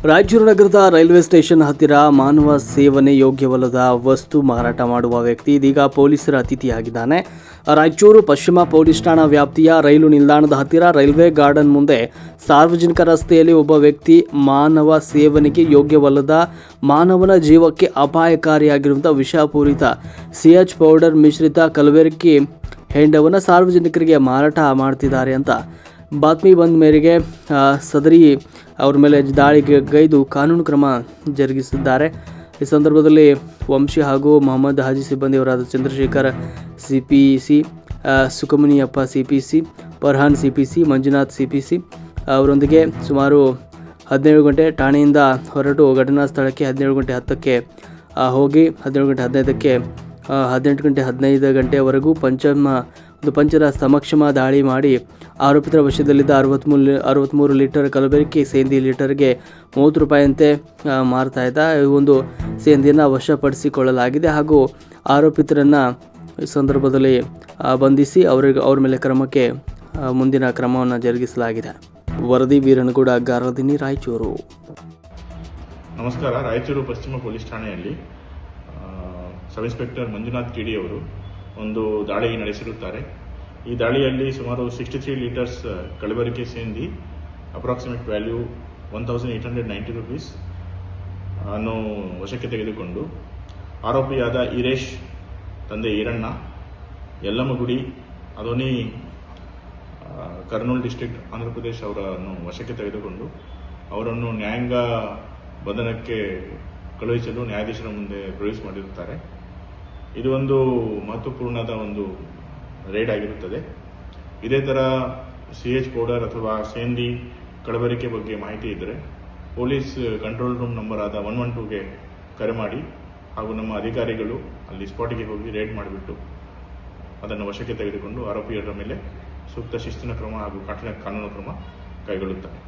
ರಾಯಚೂರು ನಗರದ railway station ಹತ್ತಿರ ಮಾನವ ಸೇವನೆ ಯೋಗ್ಯವಲ್ಲದ ವಸ್ತು ಮಾರಾಟ ಮಾಡುವ ವ್ಯಕ್ತಿ ಇದೀಗ ಪೊಲೀಸರ ಅತಿಥಿಯಾಗಿದ್ದಾನೆ. ರಾಯಚೂರು ಪಶ್ಚಿಮ ಪೊಲೀಸ್ ಠಾಣಾ ವ್ಯಾಪ್ತಿಯ ರೈಲು ನಿಲ್ದಾಣದ ಹತ್ತಿರ ರೈಲ್ವೆ ಗಾರ್ಡನ್ ಮುಂದೆ ಸಾರ್ವಜನಿಕ ರಸ್ತೆಯಲ್ಲಿ ಒಬ್ಬ ವ್ಯಕ್ತಿ ಮಾನವ ಸೇವನೆಗೆ ಯೋಗ್ಯವಲ್ಲದ ಮಾನವನ ಜೀವಕ್ಕೆ ಅಪಾಯಕಾರಿಯಾಗಿರುವಂಥ ವಿಷಪೂರಿತ ಸಿಎಚ್ ಪೌಡರ್ ಮಿಶ್ರಿತ ಕಲಬೆರಕೆ ಹೆಂಡವನ್ನು ಸಾರ್ವಜನಿಕರಿಗೆ ಮಾರಾಟ ಮಾಡ್ತಿದ್ದಾರೆ ಅಂತ ಬಾತ್ಮಿ ಬಂದ ಮೇರೆಗೆ ಸದರಿ ಅವ್ರ ಮೇಲೆ ದಾಳಿಗೈದು ಕಾನೂನು ಕ್ರಮ ಜರುಗಿಸಿದ್ದಾರೆ. ಈ ಸಂದರ್ಭದಲ್ಲಿ ವಂಶಿ ಹಾಗೂ ಮೊಹಮ್ಮದ್ ಹಾಜಿ ಸಿಬ್ಬಂದಿಯವರಾದ Chandrashekar CPC, Sukamaniyappa CPC, Farhan CPC, Manjunath CPC ಅವರೊಂದಿಗೆ ಸುಮಾರು 17 ಗಂಟೆ ಠಾಣೆಯಿಂದ ಹೊರಟು ಘಟನಾ ಸ್ಥಳಕ್ಕೆ 17 ಗಂಟೆ 10ಕ್ಕೆ ಹೋಗಿ 17 ಗಂಟೆ 15ಕ್ಕೆ 18 ಗಂಟೆ 15 ಗಂಟೆಯವರೆಗೂ ಪಂಚರ ಸಮಕ್ಷಮ ದಾಳಿ ಮಾಡಿ ಆರೋಪಿತರ ವಶದಲ್ಲಿದ್ದ 63 ಲೀಟರ್ ಕಲಬೆರಕೆ ಸೇಂದಿ ಲೀಟರ್ಗೆ 30 ರೂಪಾಯಿಯಂತೆ ಮಾರ್ತಾ ಇದ್ದ ಈ ಒಂದು ಸೇಂದಿಯನ್ನು ವಶಪಡಿಸಿಕೊಳ್ಳಲಾಗಿದೆ ಹಾಗೂ ಆರೋಪಿತರನ್ನು ಈ ಸಂದರ್ಭದಲ್ಲಿ ಬಂಧಿಸಿ ಅವ್ರ ಮೇಲೆ ಮುಂದಿನ ಕ್ರಮವನ್ನು ಜರುಗಿಸಲಾಗಿದೆ. ವರದಿ ವೀರನಗೌಡ, ಗಾರದಿನಿ, ರಾಯಚೂರು. ನಮಸ್ಕಾರ. ರಾಯಚೂರು ಪಶ್ಚಿಮ ಪೊಲೀಸ್ ಠಾಣೆಯಲ್ಲಿ ಸಬ್ ಇನ್ಸ್ಪೆಕ್ಟರ್ ಮಂಜುನಾಥ್ ಟಿಡಿ ಅವರು ಒಂದು ದಾಳಿ ನಡೆಸಿರುತ್ತಾರೆ. ಈ ದಾಳಿಯಲ್ಲಿ ಸುಮಾರು 63 ಲೀಟರ್ಸ್ ಕಲಬೆರಕೆ ಸೇಂದಿ ಅಪ್ರಾಕ್ಸಿಮೇಟ್ ವ್ಯಾಲ್ಯೂ 1890 rupees ಅನ್ನು ವಶಕ್ಕೆ ತೆಗೆದುಕೊಂಡು ಆರೋಪಿಯಾದ ಈರೇಶ್, ತಂದೆ ಈರಣ್ಣ, ಯಲ್ಲಮ್ಮಗುಡಿ, ಅದೋನಿ, ಕರ್ನೂಲ್ ಡಿಸ್ಟ್ರಿಕ್ಟ್, ಆಂಧ್ರ ಪ್ರದೇಶ್ ಅವರನ್ನು ವಶಕ್ಕೆ ತೆಗೆದುಕೊಂಡು ಅವರನ್ನು ನ್ಯಾಯಾಂಗ ಬಂಧನಕ್ಕೆ ಕಳುಹಿಸಲು ನ್ಯಾಯಾಧೀಶರ ಮುಂದೆ ಪ್ರೊಡ್ಯೂಸ್ ಮಾಡಿರುತ್ತಾರೆ. ಇದು ಒಂದು ಮಹತ್ವಪೂರ್ಣದ ಒಂದು ರೇಡ್ ಆಗಿರುತ್ತದೆ. ಇದೇ ಥರ ಸಿಎಚ್ ಪೌಡರ್ ಅಥವಾ ಸೇಂದಿ ಕಲಬೆರಕೆ ಬಗ್ಗೆ ಮಾಹಿತಿ ಇದ್ದರೆ ಪೊಲೀಸ್ ಕಂಟ್ರೋಲ್ ರೂಮ್ ನಂಬರ್ ಆದ 112ಗೆ ಕರೆ ಮಾಡಿ ಹಾಗೂ ನಮ್ಮ ಅಧಿಕಾರಿಗಳು ಅಲ್ಲಿ ಸ್ಪಾಟಿಗೆ ಹೋಗಿ ರೇಡ್ ಮಾಡಿಬಿಟ್ಟು ಅದನ್ನು ವಶಕ್ಕೆ ತೆಗೆದುಕೊಂಡು ಆರೋಪಿಯರ ಮೇಲೆ ಸೂಕ್ತ ಶಿಸ್ತಿನ ಕ್ರಮ ಹಾಗೂ ಕಠಿಣ ಕಾನೂನು ಕ್ರಮ ಕೈಗೊಳ್ಳುತ್ತಾರೆ.